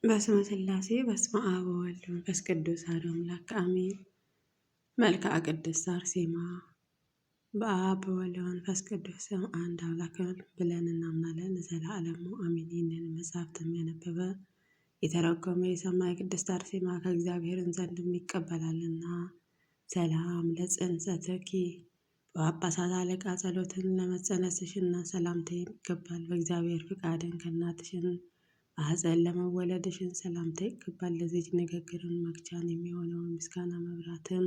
በስመ ሥላሴ በስመ አብ ወወልድ ወመንፈስ ቅዱስ አሐዱ አምላክ አሜን። መልክዓ ቅድስት አርሴማ። በአብ በወልድ በመንፈስ ቅዱስ ስም አንድ አምላክ ብለን እናምናለን ለዘላለሙ አሜን። ይህንን መጽሐፍትም ያነበበ የተረጎመ የሰማ ቅድስት አርሴማ ከእግዚአብሔርን ዘንድ ይቀበላልና። ሰላም ለጽንሰትኪ በጳጳሳት አለቃ ጸሎትን ለመጸነስሽና ሰላምታ ይገባል። በእግዚአብሔር ፍቃድን ከእናትሽን ማኅፀን ለመወለድሽን ሰላምታ ይገባል። ለዚች ንግግርን መግቻን የሚሆነውን ምስጋና መብራትም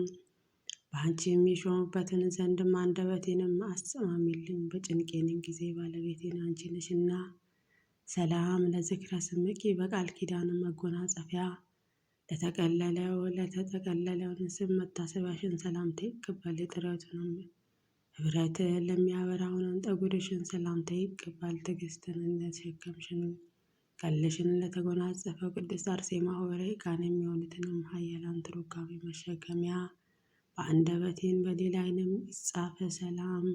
በአንቺ የሚሾሙበትን ዘንድም አንደበቴንም አስጸማሚልኝ። በጭንቄንም ጊዜ ባለቤቴን አንቺ ነሽና። ሰላም ለዝክረ ስምኪ በቃል ኪዳንም መጎናጸፊያ ለተጠቀለለውን ስም መታሰቢያሽን ሰላምታ ይገባል። የጥረቱንም ህብረት ለሚያበራውን ጠጉርሽን ሰላምታ ይገባል። ትዕግስትን እንደተሸከምሽን ቀልሽን ለተጎናጸፈው ቅድስት አርሴማ ሆይ ቃል የሚሆኑትንም ኃያላን ትርጓሜ መሸከሚያ በአንደበቴን በሌላይንም ይጻፈ። ሰላም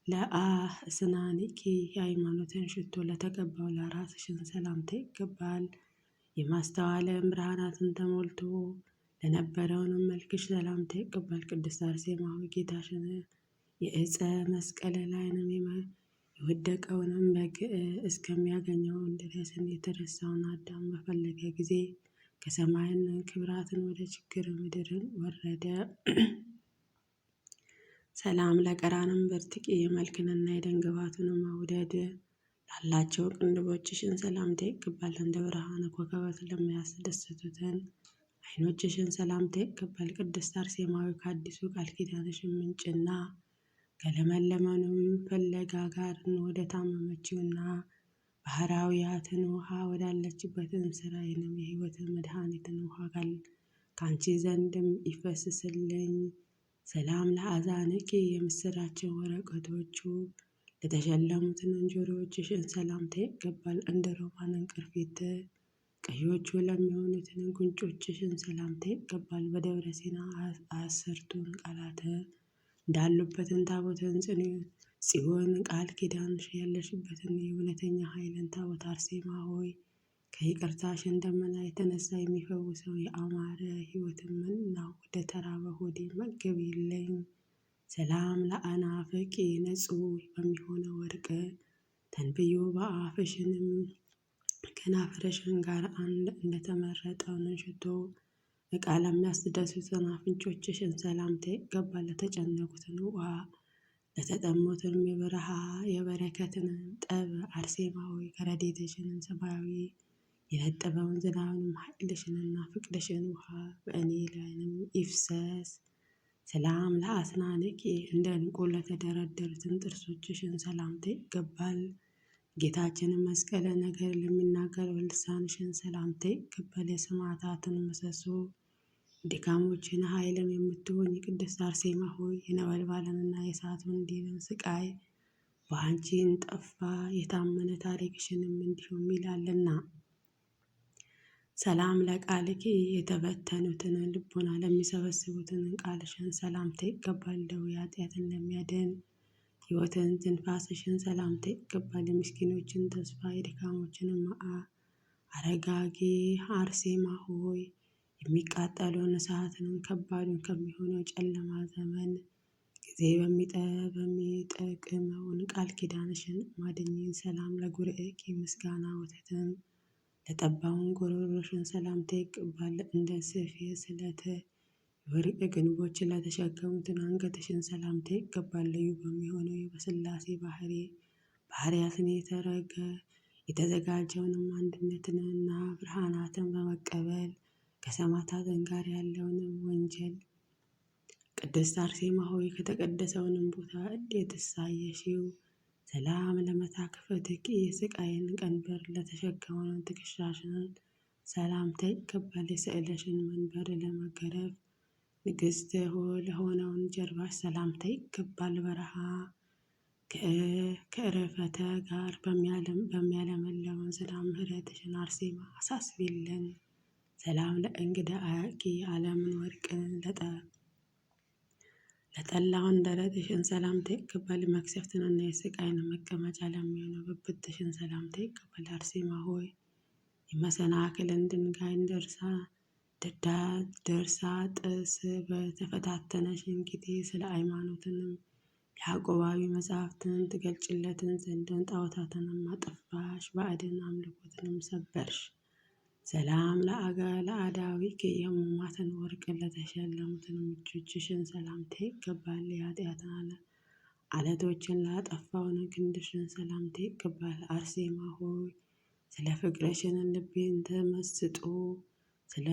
ለአስናንኪ የሃይማኖትን ሽቶ ለተቀባው ለራስሽን ሰላምታ ይገባል። የማስተዋልን ብርሃናትን ተሞልቶ ለነበረውንም መልክሽ ሰላምታ ይገባል። ቅድስት አርሴማ ሆይ ጌታሽን የዕፀ መስቀል ላይንም የወደቀውንም በግ እስከሚያገኘውን ድረስን የተረሳውን አዳም በፈለገ ጊዜ ከሰማይን ክብራትን ወደ ችግር ምድርን ወረደ። ሰላም ለቀራንም በርትቂ የመልክንና የደንግባቱንም መውደድ ላላቸው ቅንድቦችሽን ሰላምታ ይገባል። እንደ ብርሃን ኮከበት ለሚያስደስቱትን ዓይኖችሽን ሰላምታ ይገባል። ቅድስት አርሴማዊ ከአዲሱ ቃል ኪዳንሽን ምንጭና ከለመለመንም ፍለጋ ጋርን ወደ ታመመችውና ባህራዊያትን ውሃ ወዳለችበትን ስራዬንም የሕይወትን መድኃኒትን ውሃ ከአንቺ ዘንድም ይፈስስልኝ። ሰላም ለአዛንኪ የምስራችን ወረቀቶቹ ለተሸለሙትን እንጆሮዎችሽን ሰላምታ ይገባል። እንደ ሮማንን ቅርፊት ቀዮቹ ለሚሆኑትን ጉንጮችሽን ሰላምታ ይገባል። በደብረ ሲና 10ቱን ቃላት እንዳሉበትን ታቦትን ጽዮን ቃል ኪዳንሽ ያለሽበትን የእውነተኛ ኃይልን ታቦት አርሴማ ሆይ ከይቅርታሽን ደመና የተነሳ የሚፈውሰው የአማረ ሕይወትን መና ወደ ተራበ ሆዴ መግቢልኝ። ሰላም ለአናፍቂ ንጹሕ በሚሆነው ወርቅ ተንብዮ በአፍሽንም ከናፍረሽን ጋር አንድ እንደተመረጠውን ሽቶ ዕቃ ለሚያስደስቱትን አፍንጮችሽን ሰላምታ ይገባል። ለተጨነቁትን ውሃ ለተጠሙትን የበረሃ የበረከትን ጠብ አርሴማ ሆይ ከረድኤትሽንም ሰማያዊ የነጠበውን ዝናብንም ኃይልሽንና ፍቅርሽን ውሃ በእኔ ላይንም ይፍሰስ። ሰላም ለአስናንኪ እንደ ዕንቁ ለተደረደሩትን ጥርሶችሽን ሰላምታ ይገባል። ጌታችንን መስቀለ ነገር ለሚናገረው ልሳንሽን ሰላምታ ይገባል። የሰማዕታትን ምሰሶ ድካሞችን ኃይልም የምትሆኝ ቅድስት አርሴማ ሆይ የነበልባልንና የእሳቱን ዲንን ስቃይ በአንቺን ጠፋ የታመነ ታሪክሽንም እንዲሁም ይላልና። ሰላም ለቃልኪ የተበተኑትን ልቦና ለሚሰበስቡትን ቃልሽን ሰላምታ ይገባል። ደዌ ኃጢአትን ለሚያድን ሕይወትን ትንፋስሽን ሰላምታ ይገባል። የምስኪኖችን ተስፋ የድካሞችንም አረጋጊ አርሴማ ሆይ የሚቃጠለውን እሳትንም ከባዱን ከሚሆነው ጨለማ ዘመን ጊዜ በሚጠቅመውን ቃል ኪዳንሽን ማድኝን። ሰላም ለጉርኤኪ ምስጋና ወተትም ለጠባውን ጎሮሮሽን ሰላምታ ይገባል። እንደ ስፌ ስለት የወርቅ ግንቦች ለተሸከሙትን አንገትሽን ሰላምታ ይገባል። ልዩ በሚሆነው በሥላሴ ባህርያትን የተዘጋጀውንም አንድነትንና ብርሃናትን በመቀበል ከሰማዕታትን ጋር ያለውንም ወንጀል ቅድስት አርሴማ ሆይ ከተቀደሰውንም ቦታ እንዴት ሳየሽው። ሰላም ለመታክፍትኪ የስቃይን ቀንበር ለተሸከመውን ትከሻሽን ሰላምታ ይገባል። የስዕለሽን መንበር ለመገረፍ ንግሥት ለሆነውን ጀርባሽ ሰላምታ ይገባል። በረሃ ከእረፈተ ጋር በሚያለመለመው ዝናብ ምሕረትሽን አርሴማ አሳስቢልን። ሰላም ለእንግዳ አያቂ ዓለምን ወርቅን ለጠላውን ደረትሽን ሰላምታ ይገባል። መቅሰፍትንና የስቃይን መቀመጫ ለሚሆነው ብብትሽን ሰላምታ ይገባል። አርሴማ ሆይ የመሰናክልን ድንጋይን ደርሳ ጥስ በተፈታተነሽን ጊዜ ስለ ሃይማኖትንም ያዕቆባዊ መጽሐፍትን ትገልጭለትን ዘንድን ጣዖታትንም አጠፋሽ፣ ባዕድን አምልኮትንም ሰበርሽ። ሰላም ለአዳዊክ የሕሙማትን ወርቅ ለተሸለሙትን እጆችሽን ሰላምታ ይገባል። የኃጢአትን አለቶችን ላጠፋውን ክንድሽን ሰላምታ ይገባል። አርሴማ ሆይ ስለ ፍቅርሽን ልቤን ተመስጦ ስለ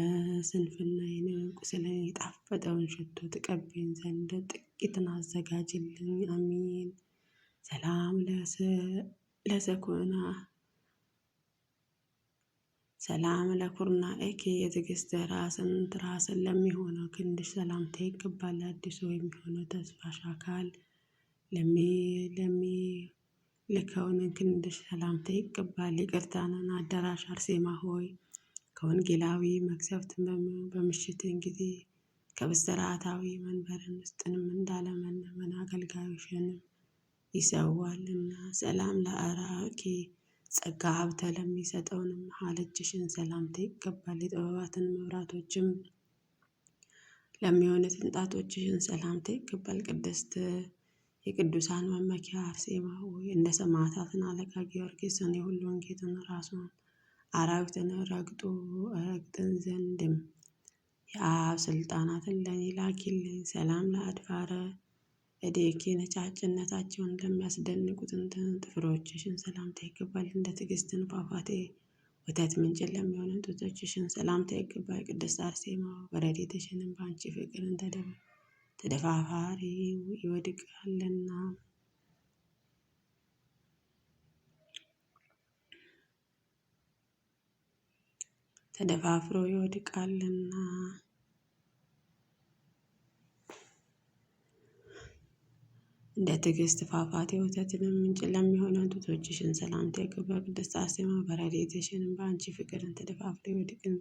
ስንፍናዬን ቁስልን የጣፈጠውን ሽቶ ትቀቢኝ ዘንድ ጥቂትን አዘጋጅልኝ። አሚን። ሰላም ለኩርናኤኪ የትዕግስት ራስን ለሚሆነው ክንድሽ ሰላምታ ይገባል። አዲሱ የሚሆነው ተስፋሽ አካል ለሚልከውን ክንድሽ ሰላምታ ይገባል። ይቅርታንን አዳራሽ አርሴማ ሆይ ከወንጌላዊ መቅሰፍት በምሽትን ጊዜ ከብስራታዊ መንበርን ውስጥንም እንዳለመነመን አገልጋዮሽንም ይሰዋልና። ሰላም ለአራኪ ጸጋ ሀብተ ለሚሰጠውንም ሀልጅሽን ሰላምታ ይገባል። የጥበባትን መብራቶችም ለሚሆኑትን ጣቶችሽን ሰላምታ ይገባል። ቅድስት የቅዱሳን መመኪያ አርሴማ ሆይ እንደ ሰማዕታትን አለቃ ጊዮርጊስን የሁሉን ጌትን ራሱን አራዊትን ረግጥን ዘንድም የአብ ስልጣናትን ለኔ ላኪልኝ። ሰላም ለአድባረ እዴኪ ነጫጭነታቸውን ለሚያስደንቁትን ጥፍሮችሽን ሰላምታ ይገባል። እንደ ትዕግስትን ፏፏቴ ወተት ምንጭን ለሚሆኑ ጡቶችሽን ሰላምታ ይገባል። ቅድስት አርሴማ በረድኤትሽንም በአንቺ ፍቅርን ተደፋፋሪ ይወድቃልና ተደፋፍሮ ይወድቃልና። እንደ ትዕግስት ፏፏቴ ወተትንም ምንጭ ለሚሆነው ጡቶችሽን ሰላምታ ይገባል። ቅድስት አርሴማ በረድኤትሽንም በአንቺ ፍቅርን ተደፋፍሮ ይወድቅን።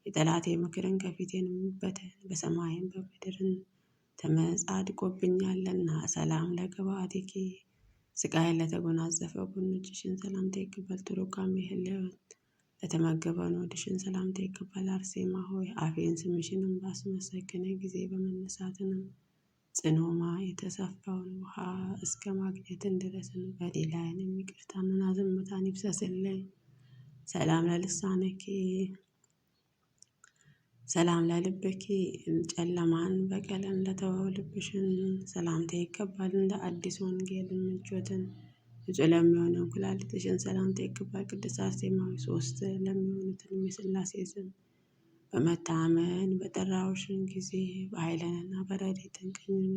የጠላቴ ምክርን ከፊቴን በተን በሰማይም በምድርን ተመጻድቆብኛልና። ሰላም ለቅብአቲኪ ስቃይን ለተጎናጸፈው ጎኖችሽን ሰላምታ ይገባል። ትሩካሜ ህልወት ለተመገበው ሆድሽን ሰላምታ ይገባል። አርሴማ ሆይ አፌን ስምሽንም ባስመሰገነ ጊዜ በመነሳትንም ጽኖማ የተሰፋውን ውሃ እስከ ማግኘትን ድረስን በሌላዬንም ይቅርታንና ዝምታን ይፍሰስልኝ። ሰላም ለልብኪ ጨለማን በቀለን ለተወው ልብሽን ሰላምታ ይገባል። እንደ አዲስ ወንጌል ምንጮትን ንጹሕ ለሚሆነው ኩላሊትሽን ሰላምታ ይገባል። ቅድስት አርሴማ ሆይ ሶስት ለሚሆኑትን የሥላሴ ስም በመታመን በጠራሁሽን ጊዜ በኃይልንና በረድኤትን ቀኝን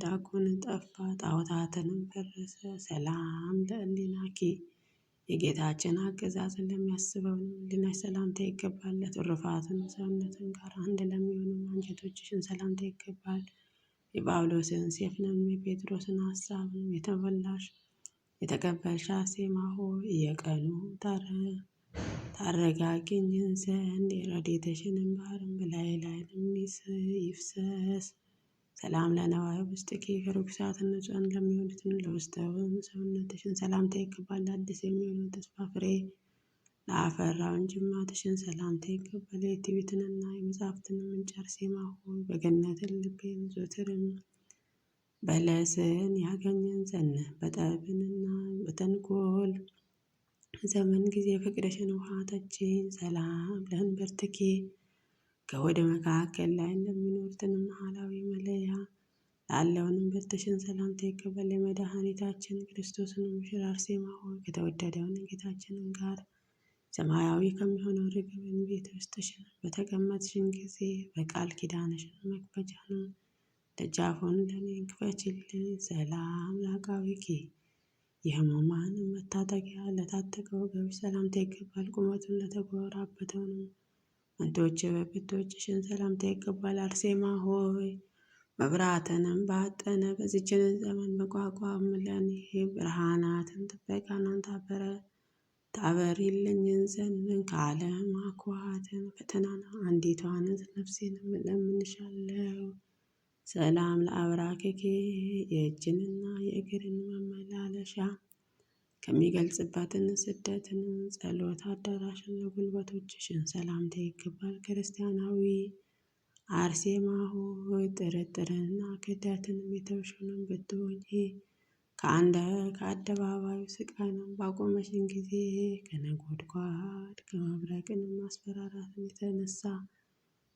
ዳጎን ጠፋ፣ ጣዖታትንም ፈረሰ። ሰላም ለሕሊናኪ የጌታችን አገዛዝን ለሚያስበው ሕሊናሽ ሰላምታ ይገባል። ለትሩፋትን ሰውነትን ጋር አንድ ለሚሆኑ አንጀቶችሽን ሰላምታ ይገባል። የጳውሎስን ሴፍንም የጴጥሮስን ሀሳብን የተቀበልሽ አርሴማ ሆይ የቀኑ ታረጋጊኝን ዘንድ የረድኤትሽንም ባህርን በላዬ ላይንም ይፍሰስ። ሰላም ለነዋይ ውስጥኪ ከርኩሳትን ንጹሐን ለሚሆኑትን ለውስጠውን ሰውነትሽን ሰላምታ ይገባል። አዲስ የሚሆነው ተስፋ ፍሬ ለአፈራውን ጅማትሽን ሰላምታ ይገባል። የትዕቢትንና የመጻሕፍትንም ምንጭ አርሴማ ሆይ በገነትን ልቤን ዘወትርም በለስን ያገኘን ዘንድ በጠብንና በተንኮል ዘመን ጊዜ ፍቅርሽን ውሃ ጠጪኝ። ሰላም ለእንብርትኪ ከወደ መካከል ላይ እንደሚኖሩትን መሃላዊ መለያ ላለውን እምብርትሽን ሰላምታ ይገባል። የመድኃኒታችን ክርስቶስን ሙሽራ አርሴማ ሆይ ከተወደደውን ጌታችንን ጋር ሰማያዊ ከሚሆነው ርግብን ቤት ውስጥሽን በተቀመጥሽን ጊዜ በቃል ኪዳንሽን መክፈቻንም ደጃፉን ለኔ ክፈችልኝ። ሰላም ለዐቃቤኪ የሕሙማን መታጠቂያ ለታጠቀው ወገብሽ ሰላምታ ይገባል። ቁመቱን ለተጎራበተውንም መንቶች በብቶችሽን ሰላምታ ይገባል። አርሴማ ሆይ መብራትንም ባጠነ በዚችን ዘመን መቋቋም ለኔ ብርሃናትን ጥበቃናን ታበሪልኝን ዘንድ ከዓለም አክዋትን ፈተናና አንዲቷን ነፍሴንም እለምንሻለሁ። ሰላም ለአብራክኪ የእጅንና የእግርን መመላለሻ ከሚገልጽበትን ስደትን ጸሎት አዳራሽን ለጉልበቶችሽን ሰላምታ ይገባል። ክርስቲያናዊ አርሴማ ሆይ ጥርጥርንና ክህደትን የተውሽንም ብትሆኚ ከአደባባዩ ስቃይንም ባቆመሽን ጊዜ ከነጎድጓድ ከመብረቅንም ማስፈራራትን የተነሳ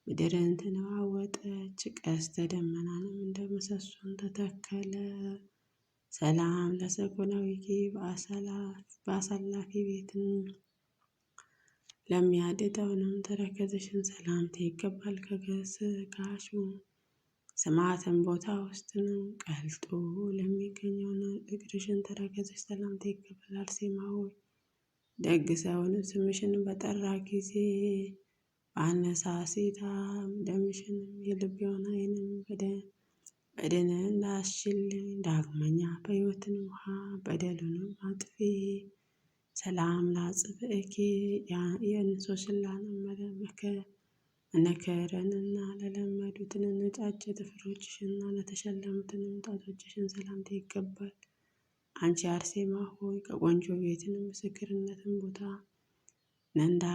ምድርን ተነዋወጠች፣ ቀስተ ደመናንም እንደ ምሰሶን ተተከለ። ሰላም ለሰኮናዊኪ በአሳላፊ ቤትን ለሚያድጠውንም ተረከዝሽን ሰላምታ ይገባል። ከስጋሹ ስማትን ቦታ ውስጥንም ቀልጦ ለሚገኘውን እግርሽን ተረከዝሽ ሰላምታ ይገባል። አርሴማ ሆይ ደግ ሰውን ስምሽን በጠራ ጊዜ በአነሳሴታ ደምሽንም የልብ የሆነ አይንም በደንን ላስችልኝ ዳግመኛ በሕይወትን ውሃ በደሉንም አጥፊ። ሰላም ላጽብእኪ የእንሶስላንም መነከረንና ለለመዱትን ነጫጭ ጥፍሮችሽና ለተሸለሙትንም ጣቶችሽን ሰላምታ ይገባል። አንቺ አርሴማ ሆይ ከቆንጆ ቤትን ምስክርነትን ቦታ ነንዳ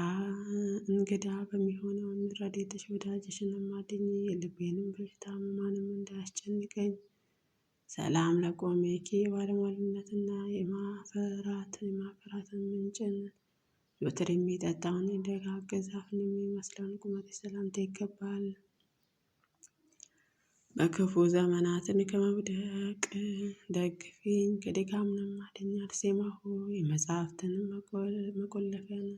እንግዳ በሚሆነው ረድኤትሽ ወዳጅሽንም አድኝ። የልቤንም በሽታ ሕሙማንም እንዳያስጨንቀኝ። ሰላም ለቆሜኪ የባለሟልነትና የማፈራትን ምንጭን ዘወትር የሚጠጣውን የደጋግ ዛፍን የሚመስለውን ቁመትሽ ሰላምታ ይገባል። በክፉ ዘመናትን ከመውደቅ ደግፊኝ፣ ከድካምንም አድኝ። አርሴማ ሆይ የመጽሐፍትንም መቆለፊያን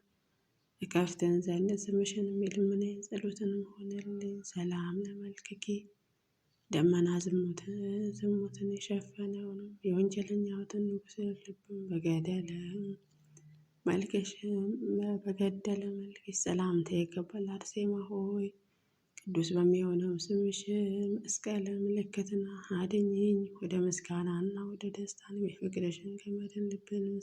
እከፍትን ዘንድ ስምሽንም የልመናዬን ጸሎትንም ሆነልኝ። ሰላም ለመልክኪ ደመና ዝሙትን የሸፈነውንም የወንጀለኛውትን ንጉሥ ልብም በገደለ መልክሽ ሰላምታ ይገባል። አርሴማ ሆይ ቅዱስ በሚሆነው ስምሽ መስቀል ምልክትና አድኝኝ። ወደ ምስጋናና ወደ ደስታንም የፍቅርሽን ገመድን ልብንም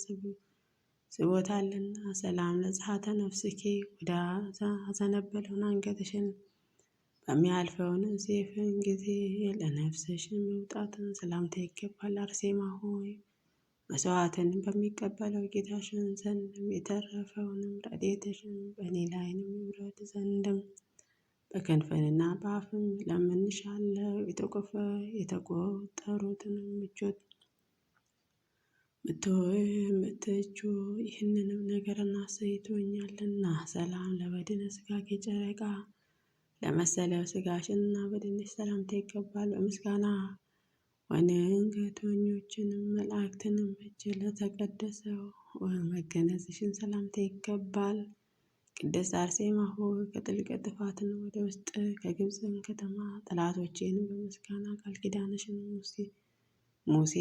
ስቦታልና። ሰላም ለጸሐተ ነፍስኪ ወደ አዘነበለውን አንገትሽን በሚያልፈውን ሴፍን ጊዜ ለነፍስሽን መውጣትን ሰላምታ ይገባል። አርሴማ ሆይ መስዋዕትን በሚቀበለው ጌታሽን ዘንድም የተረፈውንም ረድኤትሽን በእኔ ላይንም ይውረድ ዘንድም በከንፈርና በአፍም ለምንሻለው። የተቆጠሩትንም ምትቹ ይህንንም ነገርና አሰይቶኛልና። ሰላም ለበድነ ስጋኪ ጨረቃ ለመሰለው ስጋሽንና በድንሽ ሰላምታ ይገባል። በምስጋና ወንገተኞችንም መላእክትንም እጅ ለተቀደሰው መገነዝሽን ሰላምታ ይገባል። ቅድስት አርሴማ ሆይ ከጥልቅ ጥፋትን ወደ ውስጥ ከግብፅን ከተማ ጠላቶቼንም በምስጋና ቃል ኪዳንሽን ሙሴ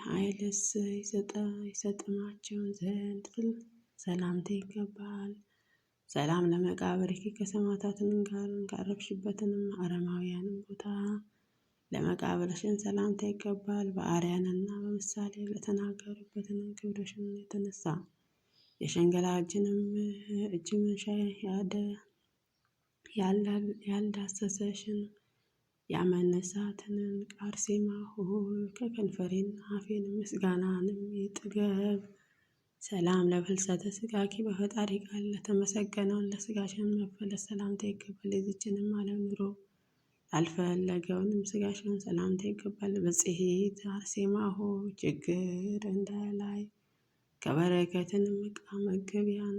ኃይልስ ይሰጥማቸውን ዘንድ ሰላምታ ይገባል። ሰላም ለመቃብርኪ ከሰማዕታትን ጋር ካረፍሽበትንም አረማውያንም ቦታ ለመቃብርሽን ሰላምታ ይገባል። በአርያንና በምሳሌ ለተናገሩበትን ክብርሽን የተነሳ የሸንገላ እጅ መንሻ ያልዳሰሰሽን ያመነሳትን አርሴማ ሆይ ከከንፈሬን አፌን ምስጋናንም ይጥገብ። ሰላም ለፍልሰተ ስጋኪ በፈጣሪ ቃል ለተመሰገነውን ለስጋሽን መፈለስ ሰላምታ ይገባል። የዚችንም ዓለም ኑሮ ላልፈለገውንም ስጋሽን ሰላምታ ይገባል። በጽሔት አርሴማ ሆይ ችግር እንዳላይ ከበረከትንም ዕቃ መገቢያን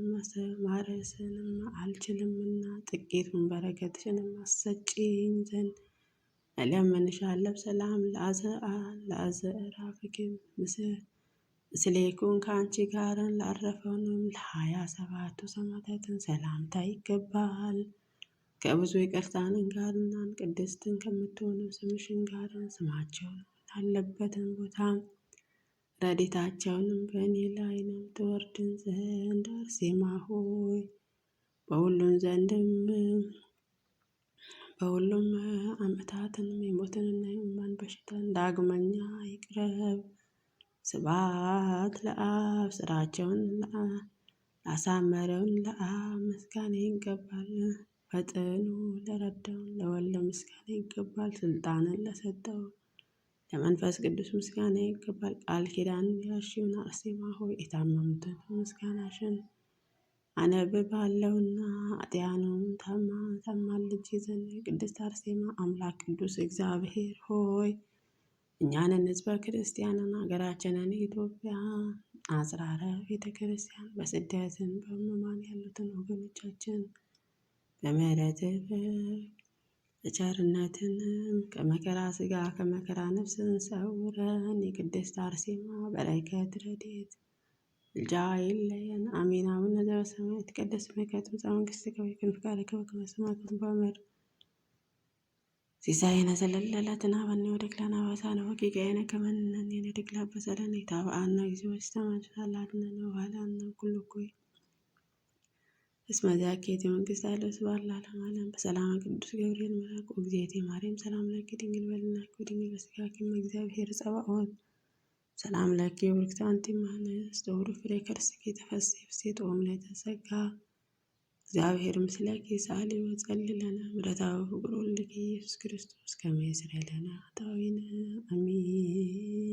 ማረስንም አልችልምና ጥቂቱን በረከትሽንም አሰጪኝ ዘንድ እለምንሻለሁ። ሰላም ለአዘዕራፍኪ ምስሌኩን ከአንቺ ጋርን ላረፈውንም ለ27ቱ ሰማዕታትን ሰላምታ ይገባል። ከብዙ ይቅርታንን ጋርናን ቅድስትን ከምትሆነው ስምሽን ጋርን ስማቸውን ላለበትን ቦታ ረድኤታቸውንም በእኔ ላይንም ትወርድን ዘንድ አርሴማ ሆይ በሁሉም ዓመታትንም የሞትንና የሕማማን በሽታን ዳግመኛ ይቅረብ። ስብሐት ለአብ ስራቸውን ላሳመረውን ለአብ ምስጋና ይገባል። ፈጥኖ ለረዳውን ለወልድ ምስጋና ይገባል። ስልጣንን ለሰጠው ለመንፈስ ቅዱስ ምስጋና ይገባል። ቃል ኪዳን ያልሽውን አርሴማ ሆይ የታመሙትን ምስጋናሽን አነብባለሁና ኃጢያኑን ታማልጅ ዘንድ ቅድስት አርሴማ አምላክ ቅዱስ እግዚአብሔር ሆይ እኛንን ሕዝበ ክርስቲያንን ሀገራችንን ኢትዮጵያ አጽራረ ቤተ ክርስቲያን በስደትን በሕሙማን ያሉትን ወገኖቻችን በምሕረትህ በቸርነትን ከመከራ ሥጋ ከመከራ ነፍስን ሰውረን። የቅድስት አርሴማ በረከት ረድኤት ምልጃ አይለየን። አሜን። አቡነ ዘበሰማያት ይትቀደስ ስምከ ትምጻእ መንግሥትከ ወይኩን ፈቃድከ በከመ በሰማይ ከማሁ በምድር ሲሳየነ ዘለለዕለትነ ሀበነ ወኅድግ ለነ አበሳነ ወጌጋየነ ከመ ንሕነኒ ንኅድግ ለአበሳነ ኢታብአነ እግዚኦ ውስተ መንሱት አላድኅነነ ወባልሐነ ኩሉ እኩይ እስመ ዘያኬቲ መንግሥት ኃይለ ወስብሐት ለዓለመ ዓለም። በሰላም ቅዱስ ገብርኤል መልአክ እግዝእቴ ማርያም ሰላም ለኪ ድንግል በኅሊናኪ ወድንግል በሥጋኪ እም እግዚአብሔር ጸባኦት ሰላም ለኪ ውእግዝእተ አንቲ እምአንስት ወኅቡር ፍሬ ከርሥኪ ተፈሥሒ ፍሥሕት ወምልዕተ ጸጋ እግዚአብሔር ምስለኪ ሳሊ ወጸልይ ለነ ምሕረታዊ ፍቁር ወልድኪ ኢየሱስ ክርስቶስ ከመ ይስረይ ለነ ኃጣውኢነ አሜን።